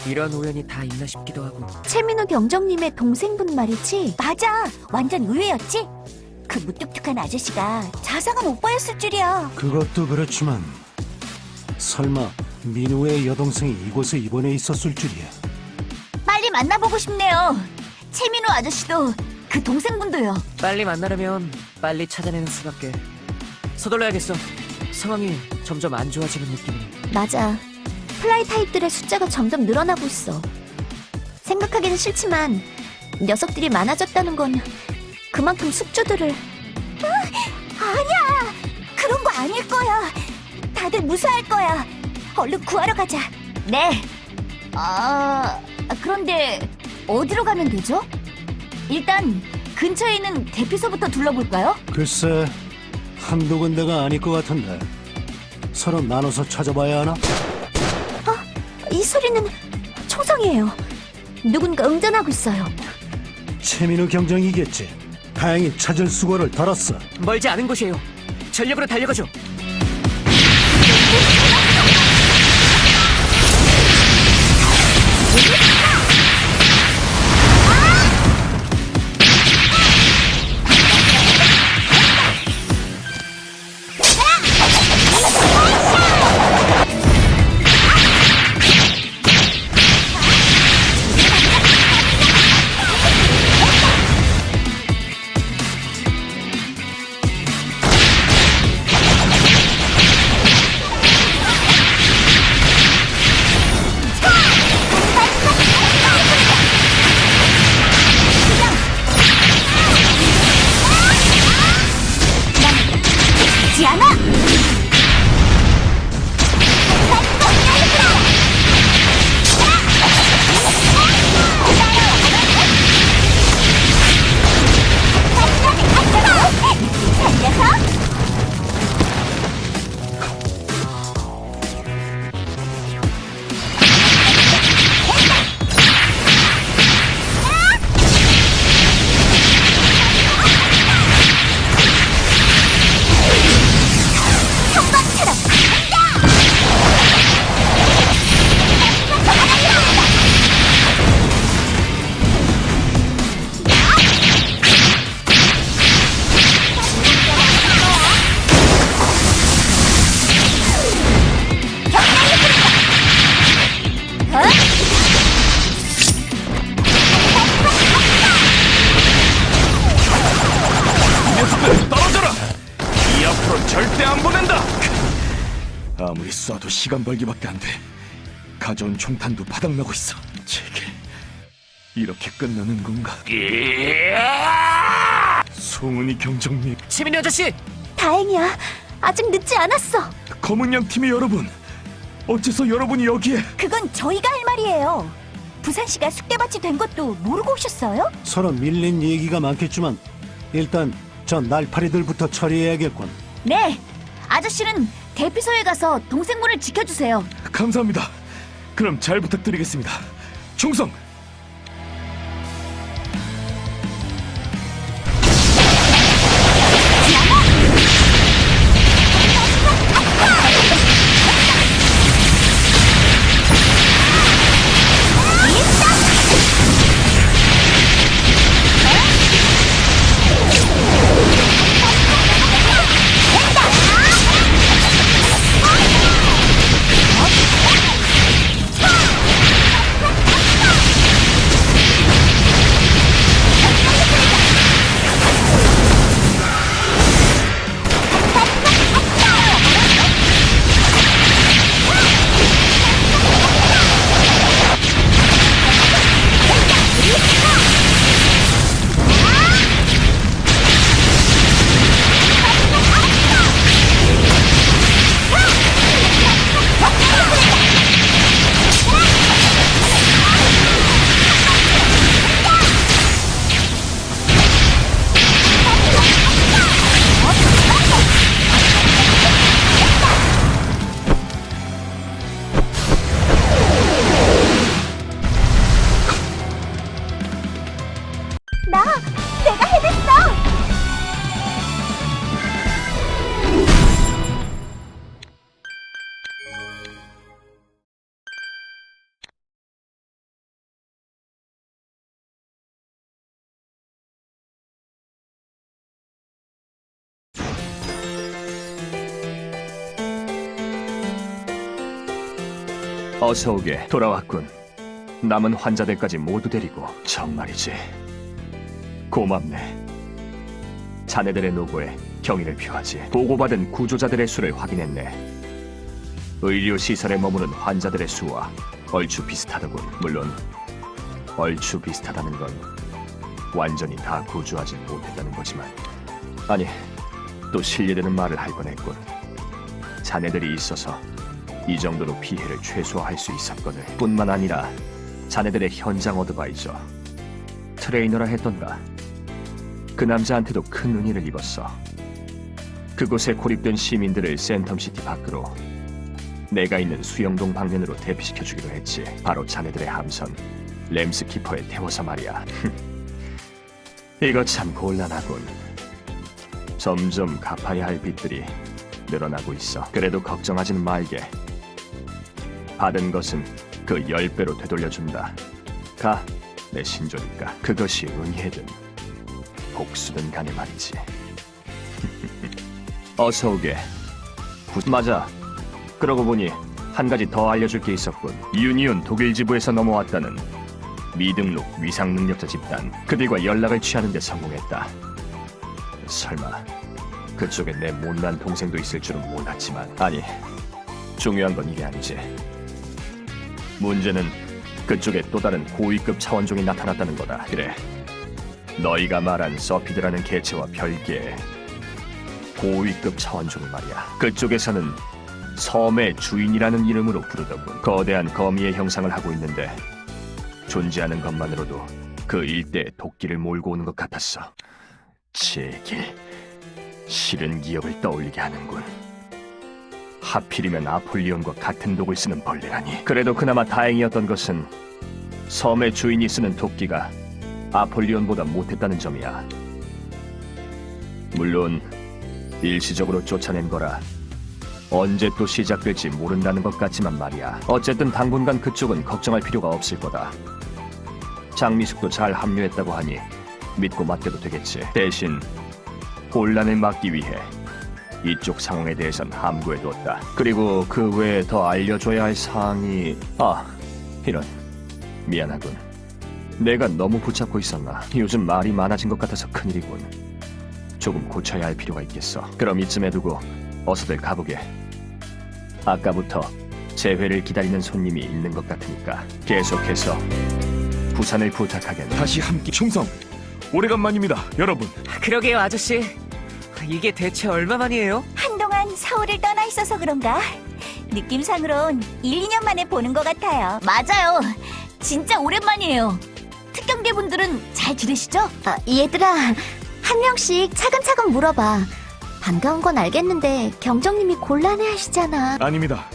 이런 우연이 다 있나 싶기도 하고. 최민우 경정님의 동생분 말이지? 맞아, 완전 의외였지? 그 무뚝뚝한 아저씨가 자상한 오빠였을 줄이야. 그것도 그렇지만 설마 민우의 여동생이 이곳에 입원해 있었을 줄이야. 빨리 만나보고 싶네요. 최민우 아저씨도 그 동생분도요. 빨리 만나려면 빨리 찾아내는 수밖에. 서둘러야겠어. 상황이 점점 안 좋아지는 느낌이네. 맞아. 플라이 타입들의 숫자가 점점 늘어나고 있어. 생각하기는 싫지만 녀석들이 많아졌다는 건 그만큼 숙주들을... 아니야! 그런 거 아닐 거야. 다들 무사할 거야. 얼른 구하러 가자. 네. 그런데 어디로 가면 되죠? 일단 근처에 있는 대피소부터 둘러볼까요? 글쎄, 한두 군데가 아닐 것 같은데 서로 나눠서 찾아봐야 하나? 이 소리는 총성이에요. 누군가 응전하고 있어요. 최민우 경정이겠지. 다행히 찾을 수고를 덜었어. 멀지 않은 곳이에요. 전력으로 달려가죠. 지아나! 떨어져라! 이 앞으로 절대 안 보낸다! 아무리 쏴도 시간 벌기밖에 안 돼. 가져온 총탄도 바닥나고 있어. 제게 이렇게 끝나는 건가? 송은이 경정님, 최민우 아저씨! 다행이야. 아직 늦지 않았어. 검은 양 팀의 여러분, 어째서 여러분이 여기에? 그건 저희가 할 말이에요. 부산시가 숙대밭이 된 것도 모르고 오셨어요? 서로 밀린 얘기가 많겠지만 일단 저 날파리들부터 처리해야겠군. 네. 아저씨는 대피소에 가서 동생분을 지켜주세요. 감사합니다. 그럼 잘 부탁드리겠습니다. 충성! 어서 오게. 돌아왔군. 남은 환자들까지 모두 데리고. 정말이지. 고맙네. 자네들의 노고에 경의를 표하지. 보고받은 구조자들의 수를 확인했네. 의료시설에 머무는 환자들의 수와 얼추 비슷하더군. 물론 얼추 비슷하다는 건 완전히 다 구조하지 못했다는 거지만, 아니, 또 실례되는 말을 할 뻔했군. 자네들이 있어서 이 정도로 피해를 최소화할 수 있었거늘. 뿐만 아니라 자네들의 현장 어드바이저, 트레이너라 했던가, 그 남자한테도 큰 은혜를 입었어. 그곳에 고립된 시민들을 센텀시티 밖으로 내가 있는 수영동 방면으로 대피시켜주기로 했지. 바로 자네들의 함선 램스키퍼에 태워서 말이야. 이거 참 곤란하군. 점점 갚아야 할 빚들이 늘어나고 있어. 그래도 걱정하지는 말게. 받은 것은 그 10배로 되돌려준다. 가, 내 신조니까. 그것이 은혜든 복수든 간에 말이지. 어서 오게. 맞아. 그러고 보니 한 가지 더 알려줄 게 있었군. 유니온 독일 지부에서 넘어왔다는 미등록 위상 능력자 집단. 그들과 연락을 취하는 데 성공했다. 설마 그쪽에 내 못난 동생도 있을 줄은 몰랐지만, 아니, 중요한 건 이게 아니지. 문제는 그쪽에 또 다른 고위급 차원종이 나타났다는 거다. 그래, 너희가 말한 서피드라는 개체와 별개의 고위급 차원종이 말이야. 그쪽에서는 섬의 주인이라는 이름으로 부르더군. 거대한 거미의 형상을 하고 있는데 존재하는 것만으로도 그 일대에 도끼를 몰고 오는 것 같았어. 제길, 싫은 기억을 떠올리게 하는군. 하필이면 아폴리온과 같은 독을 쓰는 벌레라니. 그래도 그나마 다행이었던 것은 섬의 주인이 쓰는 도끼가 아폴리온보다 못했다는 점이야. 물론 일시적으로 쫓아낸 거라 언제 또 시작될지 모른다는 것 같지만 말이야. 어쨌든 당분간 그쪽은 걱정할 필요가 없을 거다. 장미숙도 잘 합류했다고 하니 믿고 맡겨도 되겠지. 대신 혼란을 막기 위해 이쪽 상황에 대해선 함구해뒀다. 그리고 그 외에 더 알려줘야 할 사항이... 이런, 미안하군. 내가 너무 붙잡고 있었나. 요즘 말이 많아진 것 같아서 큰일이군. 조금 고쳐야 할 필요가 있겠어. 그럼 이쯤에 두고 어서들 가보게. 아까부터 재회를 기다리는 손님이 있는 것 같으니까 계속해서 부산을 부탁하겠네. 다시 함께 충성. 오래간만입니다, 여러분. 그러게요, 아저씨. 이게 대체 얼마만이에요? 한동안 서울을 떠나 있어서 그런가? 느낌상으론 1, 2년 만에 보는 것 같아요. 맞아요. 진짜 오랜만이에요. 특경대 분들은 잘 지내시죠? 얘들아, 한 명씩 차근차근 물어봐. 반가운 건 알겠는데 경정님이 곤란해하시잖아. 아닙니다.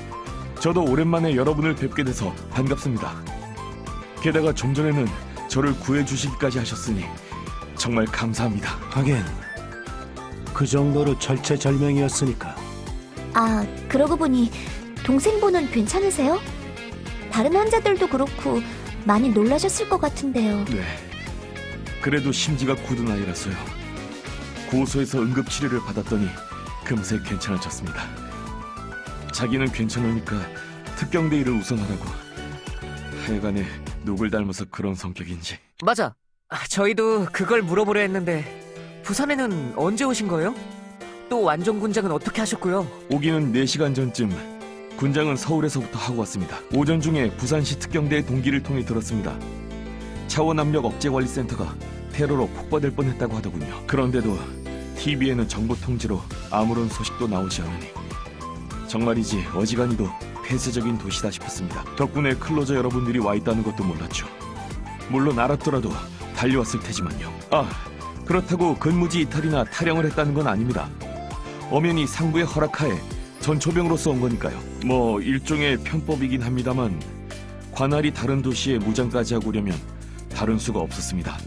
저도 오랜만에 여러분을 뵙게 돼서 반갑습니다. 게다가 좀 전에는 저를 구해주시기까지 하셨으니 정말 감사합니다. 하긴 그 정도로 절체절명이었으니까. 그러고 보니 동생분은 괜찮으세요? 다른 환자들도 그렇고 많이 놀라셨을 것 같은데요. 네. 그래도 심지가 굳은 아이라서요. 고소해서 응급치료를 받았더니 금세 괜찮아졌습니다. 자기는 괜찮으니까 특경대 일을 우선하라고. 하여간에 누굴 닮아서 그런 성격인지. 맞아. 저희도 그걸 물어보려 했는데 부산에는 언제 오신 거예요? 또 완전 군장은 어떻게 하셨고요? 오기는 4시간 전쯤, 군장은 서울에서부터 하고 왔습니다. 오전 중에 부산시 특경대 동기를 통해 들었습니다. 차원압력 억제관리센터가 테러로 폭파될 뻔했다고 하더군요. 그런데도 TV에는 정보 통지로 아무런 소식도 나오지 않으니 정말이지 어지간히도 폐쇄적인 도시다 싶었습니다. 덕분에 클로저 여러분들이 와 있다는 것도 몰랐죠. 물론 알았더라도 달려왔을 테지만요. 그렇다고 근무지 이탈이나 탈영을 했다는 건 아닙니다. 엄연히 상부의 허락하에 전초병으로서 온 거니까요. 뭐 일종의 편법이긴 합니다만 관할이 다른 도시에 무장까지 하고 오려면 다른 수가 없었습니다.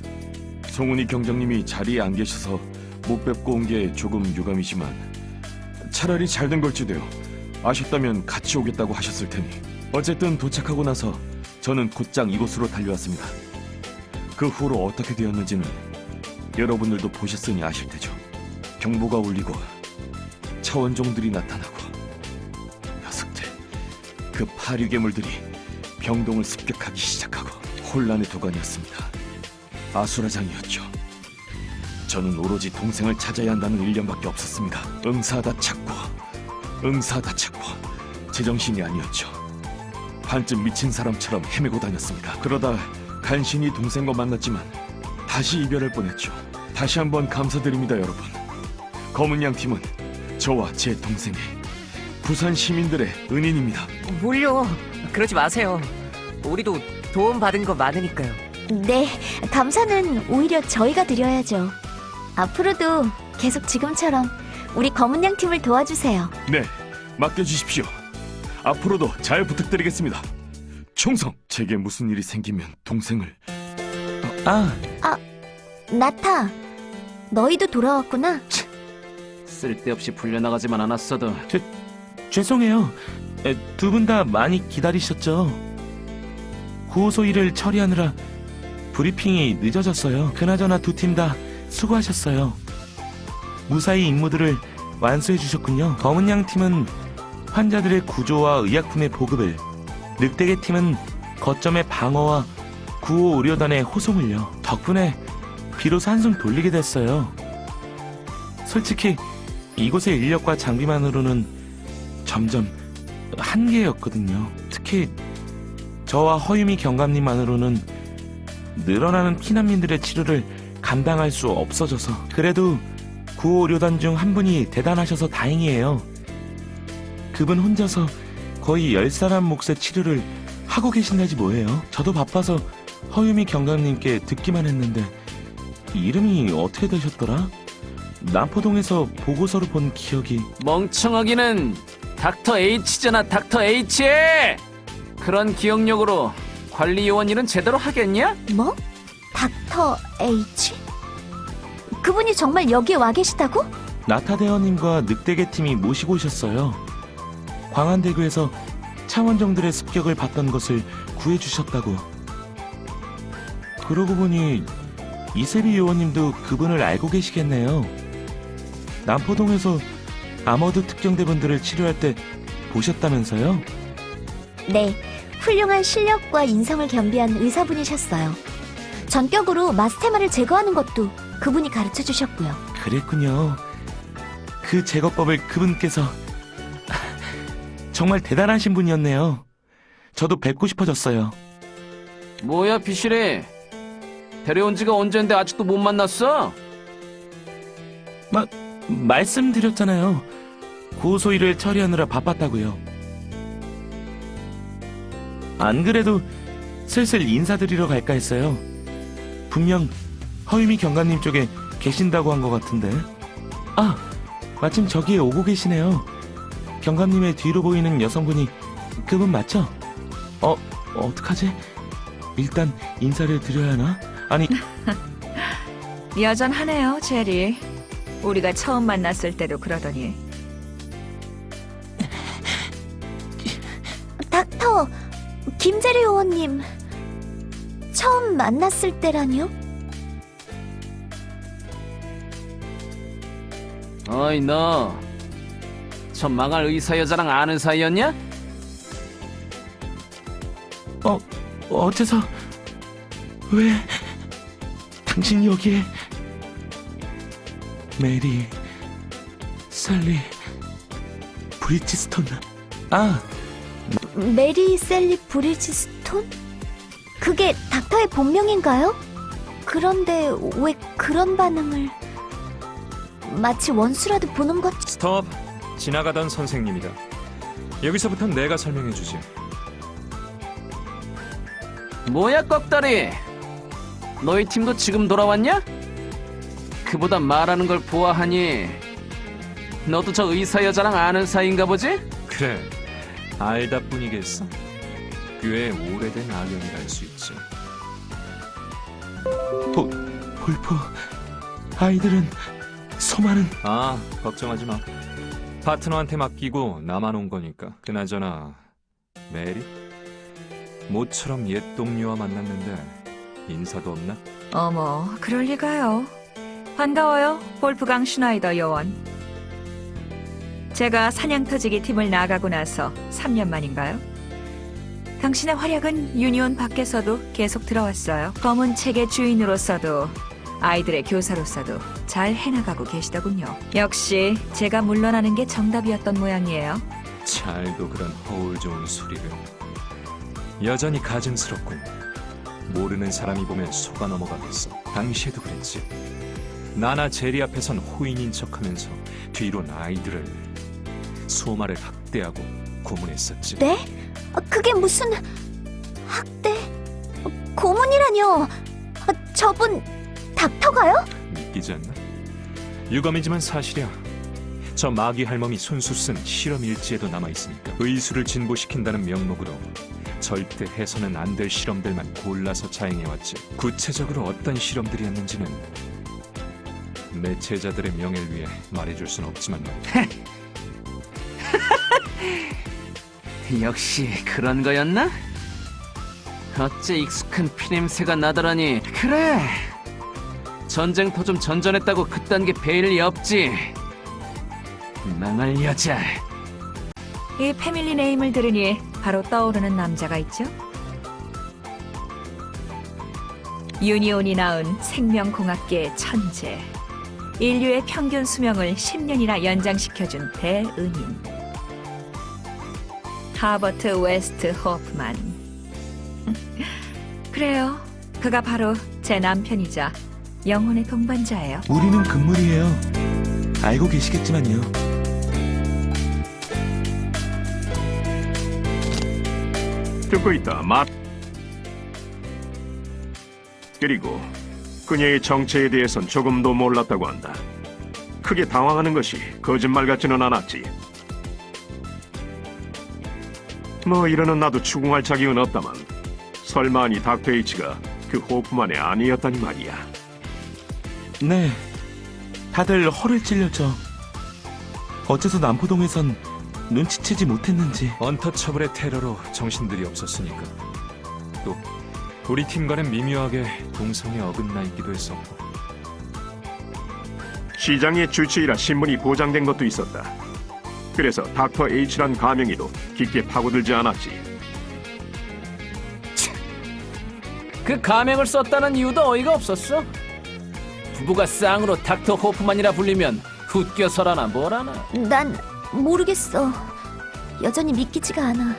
송은이 경정님이 자리에 안 계셔서 못 뵙고 온 게 조금 유감이지만 차라리 잘된 걸지도요. 아셨다면 같이 오겠다고 하셨을 테니. 어쨌든 도착하고 나서 저는 곧장 이곳으로 달려왔습니다. 그 후로 어떻게 되었는지는 여러분들도 보셨으니 아실 테죠. 경보가 울리고 차원종들이 나타나고 녀석들, 그 파류괴물들이 병동을 습격하기 시작하고 혼란의 도가니였습니다. 아수라장이었죠. 저는 오로지 동생을 찾아야 한다는 일념밖에 없었습니다. 응사하다 찾고 제정신이 아니었죠. 반쯤 미친 사람처럼 헤매고 다녔습니다. 그러다 간신히 동생과 만났지만 다시 이별할 뻔했죠. 다시 한번 감사드립니다, 여러분. 검은 양 팀은 저와 제 동생의 부산 시민들의 은인입니다. 뭘요? 그러지 마세요. 우리도 도움받은 거 많으니까요. 네, 감사는 오히려 저희가 드려야죠. 앞으로도 계속 지금처럼 우리 검은 양 팀을 도와주세요. 네, 맡겨주십시오. 앞으로도 잘 부탁드리겠습니다. 충성! 제게 무슨 일이 생기면 동생을... 나타, 너희도 돌아왔구나. 쓸데없이 불려나가지만 않았어도 죄송해요. 두 분 다 많이 기다리셨죠? 구호소 일을 처리하느라 브리핑이 늦어졌어요. 그나저나 두 팀 다 수고하셨어요. 무사히 임무들을 완수해 주셨군요. 검은 양 팀은 환자들의 구조와 의약품의 보급을, 늑대계 팀은 거점의 방어와 구호 의료단의 호송을요. 덕분에 비로소 한숨 돌리게 됐어요. 솔직히 이곳의 인력과 장비만으로는 점점 한계였거든요. 특히 저와 허유미 경감님만으로는 늘어나는 피난민들의 치료를 감당할 수 없어져서. 그래도 구호의료단 중 한 분이 대단하셔서 다행이에요. 그분 혼자서 거의 10사람 몫의 치료를 하고 계신다지 뭐예요. 저도 바빠서 허유미 경감님께 듣기만 했는데 이름이 어떻게 되셨더라? 남포동에서 보고서로 본 기억이. 멍청하기는 닥터 H잖아, 닥터 H! 그런 기억력으로 관리 요원 일은 제대로 하겠냐? 뭐? 닥터 H? 그분이 정말 여기에 와 계시다고? 나타대원님과 늑대계 팀이 모시고 오셨어요. 광안대교에서 차원정들의 습격을 받던 것을 구해주셨다고. 그러고 보니 이세비 요원님도 그분을 알고 계시겠네요. 남포동에서 아머드 특경대분들을 치료할 때 보셨다면서요? 네, 훌륭한 실력과 인성을 겸비한 의사분이셨어요. 전격으로 마스테마를 제거하는 것도 그분이 가르쳐 주셨고요. 그랬군요. 그 제거법을 그분께서 정말 대단하신 분이었네요. 저도 뵙고 싶어졌어요. 뭐야, 비실이? 데려온 지가 언젠데 아직도 못 만났어? 말씀드렸잖아요. 고소 일을 처리하느라 바빴다고요. 안 그래도 슬슬 인사드리러 갈까 했어요. 분명 허유미 경감님 쪽에 계신다고 한 것 같은데. 마침 저기에 오고 계시네요. 경감님의 뒤로 보이는 여성분이 그분 맞죠? 어떡하지? 일단 인사를 드려야 하나? 아니, 여전하네요, 제리. 우리가 처음 만났을 때도 그러더니. 닥터, 김재리 의원님. 처음 만났을 때라니요? 어이, 너. 저 망할 의사 여자랑 아는 사이였냐? 어째서 왜 당신이 여기에? 메리, 셀리, 브리지스톤. 메리 셀리 브리지스톤? 그게 닥터의 본명인가요? 그런데 왜 그런 반응을... 마치 원수라도 보는 것... 스톱. 지나가던 선생님이다. 여기서부턴 내가 설명해주지. 뭐야, 꺽다리? 너희 팀도 지금 돌아왔냐? 그보다 말하는 걸 보아하니 너도 저 의사 여자랑 아는 사이인가 보지? 그래, 알다 뿐이겠어. 꽤 오래된 악연이랄 수 있지. 볼프, 아이들은 소만은... 걱정하지 마. 파트너한테 맡기고 나만 온 거니까. 그나저나 메리? 모처럼 옛 동료와 만났는데 인사도 없나? 어머, 그럴 리가요. 반가워요, 볼프강 슈나이더 요원. 제가 사냥터지기 팀을 나가고 나서 3년 만인가요? 당신의 활약은 유니온 밖에서도 계속 들어왔어요. 검은 책의 주인으로서도 아이들의 교사로서도 잘 해나가고 계시더군요. 역시 제가 물러나는 게 정답이었던 모양이에요. 잘도 그런 허울 좋은 소리를. 여전히 가증스럽군. 모르는 사람이 보면 속아 넘어가겠어. 당시에도 그랬지. 나나 제리 앞에선 호인인 척하면서 뒤론 아이들을 소마를 학대하고 고문했었지. 네? 그게 무슨 학대? 고문이라뇨? 저분 닥터가요? 믿기지 않나? 유감이지만 사실이야. 저 마귀 할멈이 손수 쓴 실험 일지에도 남아있으니까. 의술을 진보시킨다는 명목으로 절대 해서는 안 될 실험들만 골라서 자행해왔지. 구체적으로 어떤 실험들이었는지는 내 제자들의 명예를 위해 말해줄 순 없지만 말이야. 역시 그런 거였나? 어째 익숙한 피냄새가 나더라니. 그래, 전쟁터 좀 전전했다고 그딴 게 배일 리 없지. 망할 여자. 이 패밀리 네임을 들으니 바로 떠오르는 남자가 있죠. 유니온이 낳은 생명공학계의 천재. 인류의 평균 수명을 10년이나 연장시켜준 대은인. 하버트 웨스트 호프만. 그래요. 그가 바로 제 남편이자 영혼의 동반자예요. 우리는 금물이에요. 알고 계시겠지만요. 듣고 있다, 맛. 그리고 그녀의 정체에 대해선 조금도 몰랐다고 한다. 크게 당황하는 것이 거짓말 같지는 않았지. 뭐 이러는 나도 추궁할 자격은 없다만 설마니 닥터 H가 그 호프만의 아니었다니 말이야. 네, 다들 허를 찔렸죠. 어째서 남포동에선 눈치채지 못했는지. 언터처블의 테러로 정신들이 없었으니까. 또 우리 팀과는 미묘하게 동성에 어긋나 있기도 했었고. 시장의 주치의라 신분이 보장된 것도 있었다. 그래서 닥터 H란 가명에도 깊게 파고들지 않았지. 그 가명을 썼다는 이유도 어이가 없었어. 부부가 쌍으로 닥터 호프만이라 불리면 웃겨서라나 뭐라나. 난 모르겠어. 여전히 믿기지가 않아.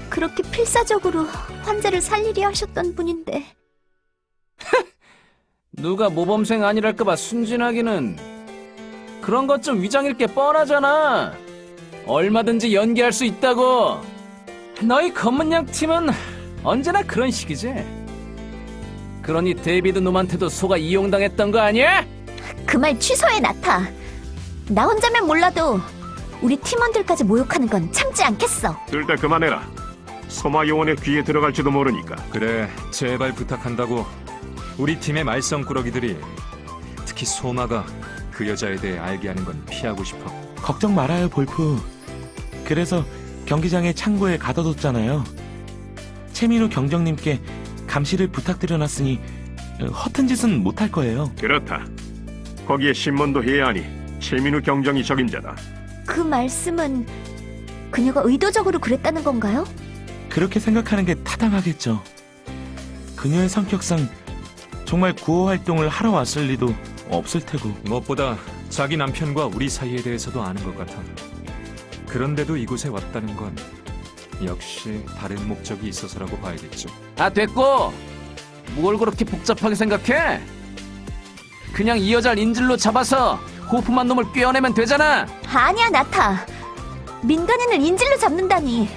그렇게 필사적으로 환자를 살리려 하셨던 분인데. 누가 모범생 아니랄까봐 순진하기는. 그런 것 좀 위장일 게 뻔하잖아. 얼마든지 연기할 수 있다고. 너희 검은양 팀은 언제나 그런 식이지. 그러니 데이비드 놈한테도 속아 이용당했던 거 아니야? 그 말 취소해, 나타. 나 혼자면 몰라도 우리 팀원들까지 모욕하는 건 참지 않겠어. 둘 다 그만해라. 소마 요원의 귀에 들어갈지도 모르니까. 그래, 제발 부탁한다고. 우리 팀의 말썽꾸러기들이, 특히 소마가 그 여자에 대해 알게 하는 건 피하고 싶어. 걱정 말아요, 볼프. 그래서 경기장에 창고에 가둬뒀잖아요. 최민우 경정님께 감시를 부탁드려놨으니 허튼 짓은 못할 거예요. 그렇다. 거기에 신문도 해야 하니 최민우 경정이 적임자다. 그 말씀은 그녀가 의도적으로 그랬다는 건가요? 그렇게 생각하는 게 타당하겠죠. 그녀의 성격상 정말 구호 활동을 하러 왔을 리도 없을 테고. 무엇보다 자기 남편과 우리 사이에 대해서도 아는 것 같아. 그런데도 이곳에 왔다는 건 역시 다른 목적이 있어서라고 봐야겠죠. 아, 됐고. 뭘 그렇게 복잡하게 생각해? 그냥 이 여자를 인질로 잡아서 호프만 놈을 꿰어내면 되잖아. 아니야, 나타. 민간인을 인질로 잡는다니.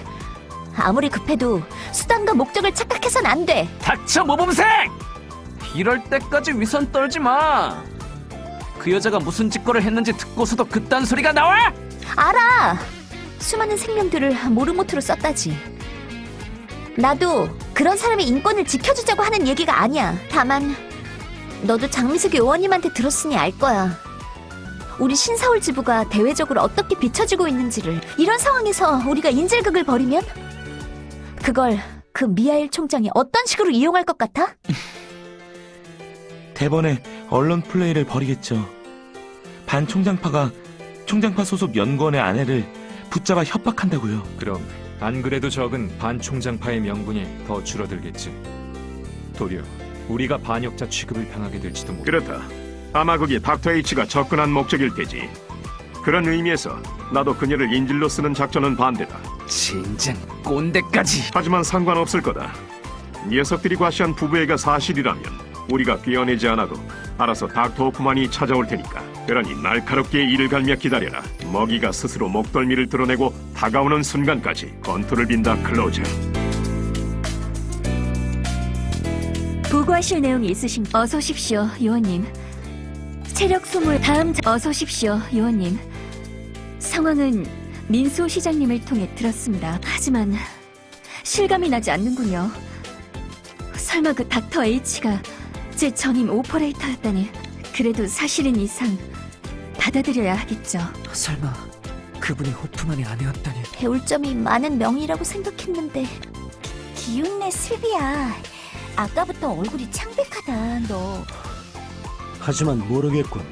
아무리 급해도 수단과 목적을 착각해선 안 돼. 닥쳐, 모범생! 이럴 때까지 위선 떨지 마. 그 여자가 무슨 짓거리를 했는지 듣고서도 그딴 소리가 나와? 알아. 수많은 생명들을 모르모트로 썼다지. 나도 그런 사람의 인권을 지켜주자고 하는 얘기가 아니야. 다만 너도 장미숙 요원님한테 들었으니 알 거야. 우리 신사울 지부가 대외적으로 어떻게 비춰지고 있는지를. 이런 상황에서 우리가 인질극을 벌이면 그걸 그 미하일 총장이 어떤 식으로 이용할 것 같아? 대번에 언론 플레이를 벌이겠죠. 반총장파가 총장파 소속 연구원의 아내를 붙잡아 협박한다고요. 그럼 안 그래도 적은 반 총장파의 명분이 더 줄어들겠지. 도리어 우리가 반역자 취급을 당하게 될지도 모르. 그렇다. 아마 그게 닥터 H가 접근한 목적일 테지. 그런 의미에서 나도 그녀를 인질로 쓰는 작전은 반대다. 진짜 꼰대까지. 하지만 상관없을 거다. 녀석들이 과시한 부부애가 사실이라면 우리가 끼어내지 않아도 알아서 닥터 호프만이 찾아올 테니까. 그러니 날카롭게 이를 갈며 기다려라. 먹이가 스스로 목덜미를 드러내고 다가오는 순간까지 건투를 빈다, 클로저. 보고하실 내용이 있으신 어서 오십시오, 요원님. 체력 소물 어서 오십시오, 요원님. 상황은 민수 시장님을 통해 들었습니다. 하지만 실감이 나지 않는군요. 설마 그 닥터 H가 제 전임 오퍼레이터였다니. 그래도 사실인 이상 받아들여야 하겠죠. 설마 그분이 호프만의 아내였다니. 배울 점이 많은 명이라고 생각했는데 기운내 슬비야. 아까부터 얼굴이 창백하다 너. 하지만 모르겠군.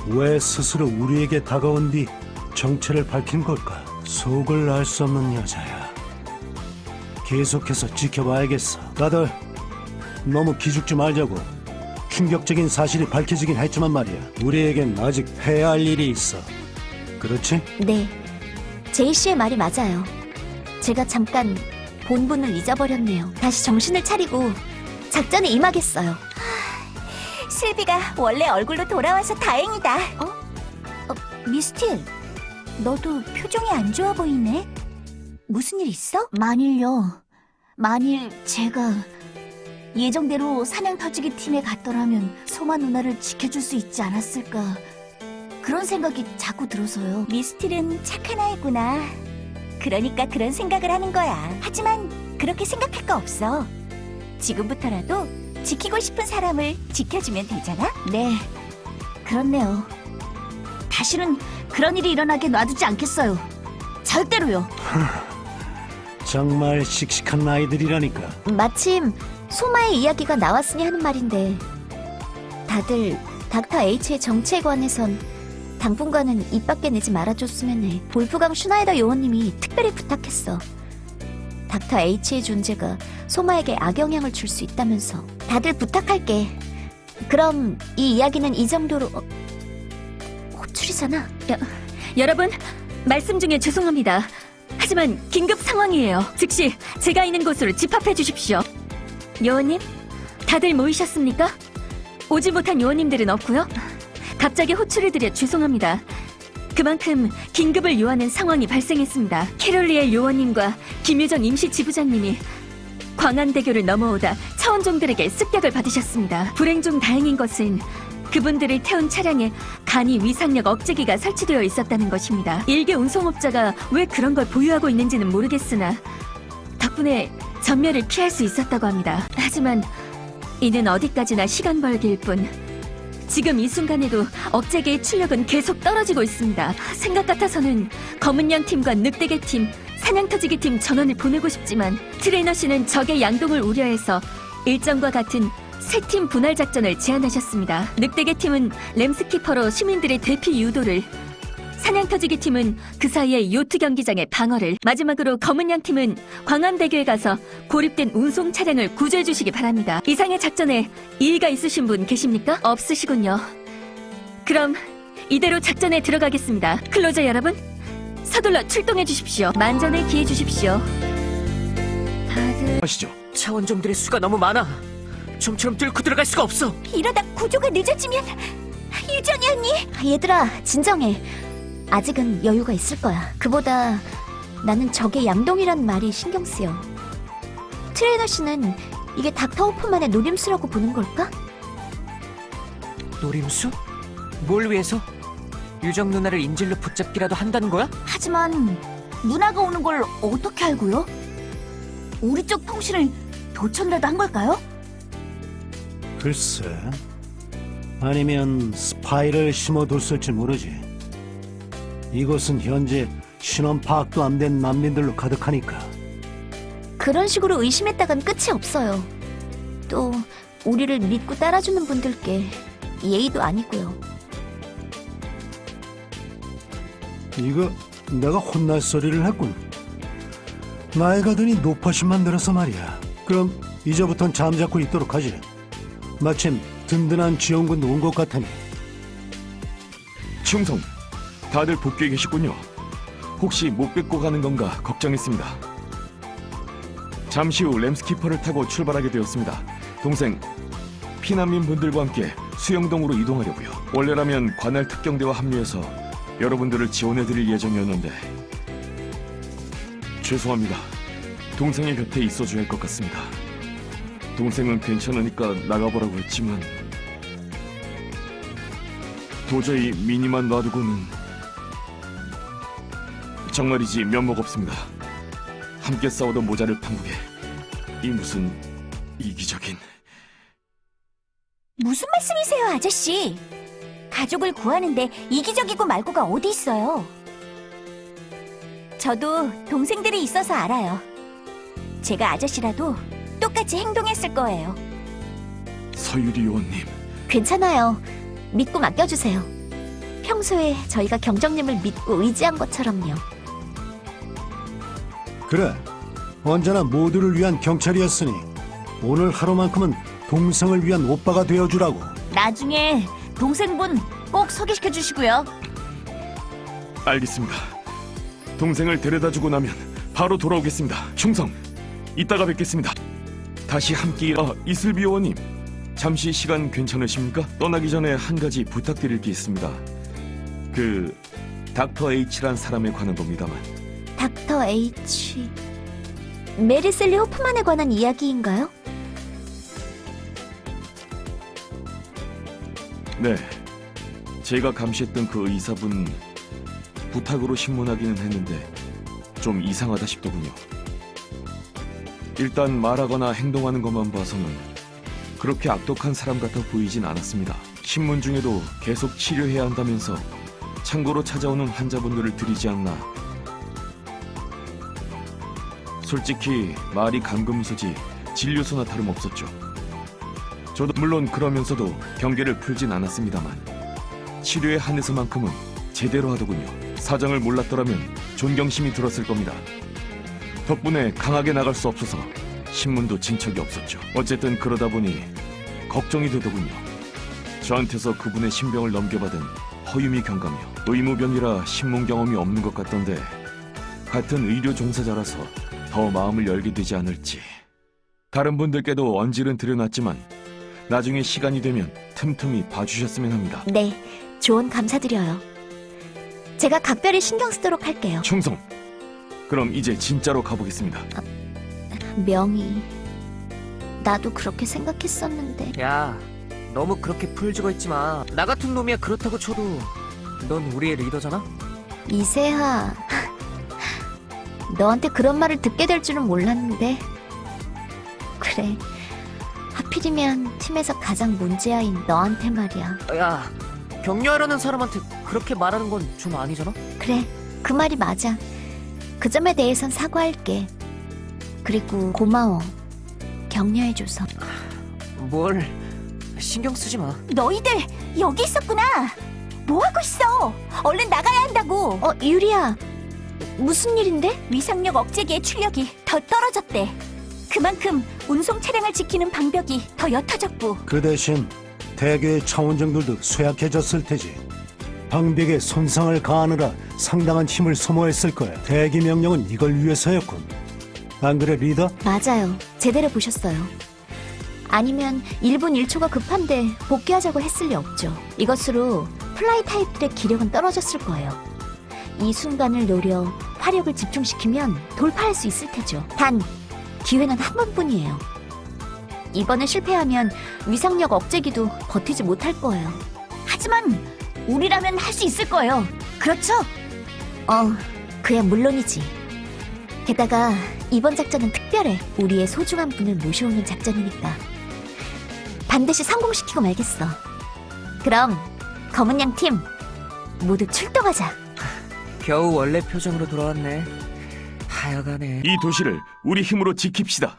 왜 스스로 우리에게 다가온 뒤 정체를 밝힌 걸까? 속을 알 수 없는 여자야. 계속해서 지켜봐야겠어. 다들 너무 기죽지 말자고. 충격적인 사실이 밝혀지긴 했지만 말이야. 우리에겐 아직 해야 할 일이 있어. 그렇지? 네, 제이 씨의 말이 맞아요. 제가 잠깐 본분을 잊어버렸네요. 다시 정신을 차리고 작전에 임하겠어요. 슬비가 원래 얼굴로 돌아와서 다행이다. 미스틸, 너도 표정이 안 좋아 보이네. 무슨 일 있어? 만일 제가 예정대로 사냥 터지기 팀에 갔더라면 소마 누나를 지켜줄 수 있지 않았을까. 그런 생각이 자꾸 들어서요. 미스틸은 착한 아이구나. 그러니까 그런 생각을 하는 거야. 하지만 그렇게 생각할 거 없어. 지금부터라도 지키고 싶은 사람을 지켜주면 되잖아? 네, 그렇네요. 다시는 그런 일이 일어나게 놔두지 않겠어요. 절대로요. 정말 씩씩한 아이들이라니까. 마침 소마의 이야기가 나왔으니 하는 말인데 다들 닥터 H의 정체에 관해선 당분간은 입 밖에 내지 말아줬으면 해. 볼프강 슈나이더 요원님이 특별히 부탁했어. 닥터 H의 존재가 소마에게 악영향을 줄 수 있다면서. 다들 부탁할게. 그럼 이 이야기는 이 정도로. 호출이잖아. 여러분, 말씀 중에 죄송합니다. 하지만 긴급 상황이에요. 즉시 제가 있는 곳으로 집합해 주십시오. 요원님, 다들 모이셨습니까? 오지 못한 요원님들은 없고요. 갑자기 호출을 드려 죄송합니다. 그만큼 긴급을 요하는 상황이 발생했습니다. 캐롤리엘 요원님과 김유정 임시지부장님이 광안대교를 넘어오다 차원종들에게 습격을 받으셨습니다. 불행 중 다행인 것은 그분들을 태운 차량에 간이 위상력 억제기가 설치되어 있었다는 것입니다. 일개 운송업자가 왜 그런 걸 보유하고 있는지는 모르겠으나 덕분에 전멸을 피할 수 있었다고 합니다. 하지만 이는 어디까지나 시간 벌기일 뿐 지금 이 순간에도 억제기의 출력은 계속 떨어지고 있습니다. 생각 같아서는 검은 양 팀과 늑대개 팀, 사냥터지기 팀 전원을 보내고 싶지만 트레이너 씨는 적의 양동을 우려해서 일정과 같은 세 팀 분할 작전을 제안하셨습니다. 늑대개 팀은 램스키퍼로 시민들의 대피 유도를, 사냥터지기 팀은 그 사이에 요트 경기장의 방어를, 마지막으로 검은 양 팀은 광안대교에 가서 고립된 운송 차량을 구조해 주시기 바랍니다. 이상의 작전에 이의가 있으신 분 계십니까? 없으시군요. 그럼 이대로 작전에 들어가겠습니다. 클로저 여러분, 서둘러 출동해 주십시오. 만전을 기해 주십시오. 다들 하시죠. 차원종들의 수가 너무 많아. 좀처럼 뚫고 들어갈 수가 없어. 이러다 구조가 늦어지면. 유정이 언니! 얘들아, 진정해. 아직은 여유가 있을 거야. 그보다 나는 적의 양동이란 말이 신경 쓰여. 트레이너 씨는 이게 닥터 호프만의 노림수라고 보는 걸까? 노림수? 뭘 위해서? 유정 누나를 인질로 붙잡기라도 한다는 거야? 하지만 누나가 오는 걸 어떻게 알고요? 우리 쪽 통신을 도청이라도 한 걸까요? 글쎄. 아니면 스파이를 심어뒀을지 모르지. 이곳은 현재 신원 파악도 안 된 난민들로 가득하니까. 그런 식으로 의심했다간 끝이 없어요. 또 우리를 믿고 따라주는 분들께 예의도 아니고요. 이거 내가 혼날 소리를 했군. 나이가 드니 노파심만 들어서 말이야. 그럼 이제부턴 잠자코 있도록 하지. 마침 든든한 지원군도 온 것 같으니. 충성, 다들 복귀해 계시군요. 혹시 못 뵙고 가는 건가 걱정했습니다. 잠시 후 램스키퍼를 타고 출발하게 되었습니다. 동생, 피난민 분들과 함께 수영동으로 이동하려고요. 원래라면 관할 특경대와 합류해서 여러분들을 지원해드릴 예정이었는데 죄송합니다. 동생의 곁에 있어줘야 할 것 같습니다. 동생은 괜찮으니까 나가보라고 했지만 도저히 미니만 놔두고는 정말이지 면목 없습니다. 함께 싸우던 모자를 판국에 이 무슨 이기적인... 무슨 말씀이세요, 아저씨? 가족을 구하는데 이기적이고 말고가 어디 있어요? 저도 동생들이 있어서 알아요. 제가 아저씨라도 똑같이 행동했을 거예요. 서유리 요원님, 괜찮아요. 믿고 맡겨주세요. 평소에 저희가 경정님을 믿고 의지한 것처럼요. 그래, 언제나 모두를 위한 경찰이었으니 오늘 하루만큼은 동생을 위한 오빠가 되어주라고. 나중에 동생분 꼭 소개시켜 주시고요. 알겠습니다. 동생을 데려다주고 나면 바로 돌아오겠습니다. 충성, 이따가 뵙겠습니다. 다시 함께 이슬비 요원님, 잠시 시간 괜찮으십니까? 떠나기 전에 한 가지 부탁드릴 게 있습니다. 그 닥터 H란 사람에 관한 겁니다만. 닥터 H... 메리셀리 호프만에 관한 이야기인가요? 네, 제가 감시했던 그 의사분 부탁으로 신문하기는 했는데 좀 이상하다 싶더군요. 일단 말하거나 행동하는 것만 봐서는 그렇게 악독한 사람 같아 보이진 않았습니다. 신문 중에도 계속 치료해야 한다면서 참고로 찾아오는 환자분들을 들이지 않나. 솔직히 말이 감금소지 진료소나 다름없었죠. 저도 물론 그러면서도 경계를 풀진 않았습니다만 치료에 한해서만큼은 제대로 하더군요. 사정을 몰랐더라면 존경심이 들었을 겁니다. 덕분에 강하게 나갈 수 없어서 신문도 진척이 없었죠. 어쨌든 그러다 보니 걱정이 되더군요. 저한테서 그분의 신병을 넘겨받은 허유미 경감이요. 의무병이라 신문 경험이 없는 것 같던데 같은 의료 종사자라서 더 마음을 열게 되지 않을지. 다른 분들께도 언질은 드려놨지만 나중에 시간이 되면 틈틈이 봐주셨으면 합니다. 네, 조언 감사드려요. 제가 각별히 신경 쓰도록 할게요. 충성! 그럼 이제 진짜로 가보겠습니다. 명희, 나도 그렇게 생각했었는데. 야, 너무 그렇게 풀죽어 있지 마. 나 같은 놈이야 그렇다고 쳐도 넌 우리의 리더잖아? 이세하, 너한테 그런 말을 듣게 될 줄은 몰랐는데. 그래, 하필이면 팀에서 가장 문제아인 너한테 말이야. 야, 격려하려는 사람한테 그렇게 말하는 건 좀 아니잖아? 그래, 그 말이 맞아. 그 점에 대해선 사과할게. 그리고 고마워, 격려해줘서. 뭘 신경 쓰지 마. 너희들 여기 있었구나. 뭐하고 있어? 얼른 나가야 한다고. 유리야, 무슨 일인데? 위상력 억제기의 출력이 더 떨어졌대. 그만큼 운송 차량을 지키는 방벽이 더 옅어졌고. 그 대신 대개의 차원정들도 쇠약해졌을 테지. 방벽에 손상을 가하느라 상당한 힘을 소모했을 거야. 대기 명령은 이걸 위해서였군. 안 그래, 리더? 맞아요, 제대로 보셨어요. 아니면 1분 1초가 급한데 복귀하자고 했을 리 없죠. 이것으로 플라이 타입들의 기력은 떨어졌을 거예요. 이 순간을 노려 화력을 집중시키면 돌파할 수 있을 테죠. 단, 기회는 한 번뿐이에요. 이번에 실패하면 위상력 억제기도 버티지 못할 거예요. 하지만 우리라면 할 수 있을 거예요. 그렇죠? 그야 물론이지. 게다가 이번 작전은 특별해. 우리의 소중한 분을 모셔오는 작전이니까 반드시 성공시키고 말겠어. 그럼 검은 양 팀 모두 출동하자. 겨우 원래 표정으로 돌아왔네. 하여간에 이 도시를 우리 힘으로 지킵시다.